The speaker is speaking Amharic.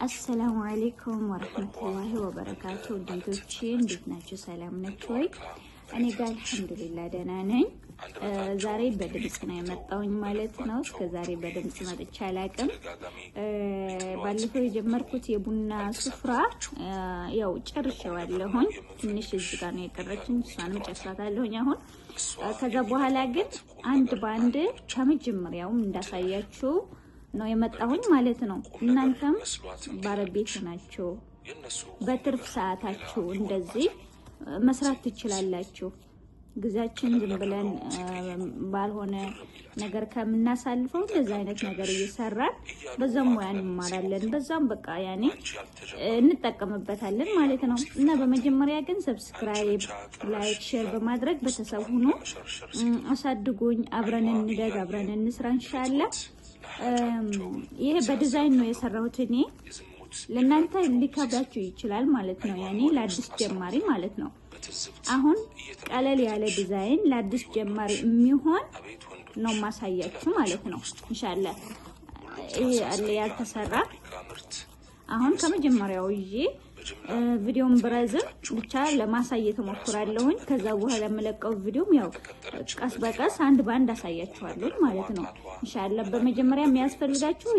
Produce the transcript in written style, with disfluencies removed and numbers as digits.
السلام عليكم ورحمة الله وبركاته. ديتوتشين ديتناچو سلام نچوي أنا قال الحمد لله دناني زاري بدمጽ ነው የመጣውኝ ማለት ነው። እስከ ዛሬ በድምጽ መጥቻ አላቅም። ባለፈው የጀመርኩት የቡና ስፍራ ያው ጨርሼዋለሁኝ። ትንሽ እዚህ ጋር ነው የቀረችኝ፣ እሷንም ጨርሳታለሁኝ አሁን። ከዛ በኋላ ግን አንድ ባንድ ከመጀመሪያው እንዳሳያችሁ ነው የመጣሁኝ ማለት ነው። እናንተም ባረቤት ናችሁ በትርፍ ሰዓታችሁ እንደዚህ መስራት ትችላላችሁ። ግዛችን ዝም ብለን ባልሆነ ነገር ከምናሳልፈው እንደዛ አይነት ነገር እየሰራን በዛም ሙያ እንማራለን፣ በዛም በቃ ያኔ እንጠቀምበታለን ማለት ነው። እና በመጀመሪያ ግን ሰብስክራይብ፣ ላይክ፣ ሼር በማድረግ ቤተሰብ ሁኑ፣ አሳድጉኝ፣ አብረን እንደግ፣ አብረን እንስራ ኢንሻአላህ። ይሄ በዲዛይን ነው የሰራሁት እኔ። ለእናንተ ሊከብዳችሁ ይችላል ማለት ነው፣ ያኔ ለአዲስ ጀማሪ ማለት ነው። አሁን ቀለል ያለ ዲዛይን ለአዲስ ጀማሪ የሚሆን ነው ማሳያችሁ ማለት ነው ኢንሻአላህ። ይሄ አለ ያልተሰራ አሁን ከመጀመሪያው ይዤ ቪዲዮን ብረዝም ብቻ ለማሳየት ሞክራለሁኝ። ከዛ በኋላ የምለቀው ቪዲዮም ያው ቀስ በቀስ አንድ ባንድ አሳያችኋለሁ ማለት ነው ኢንሻአላህ። በመጀመሪያ የሚያስፈልጋችሁ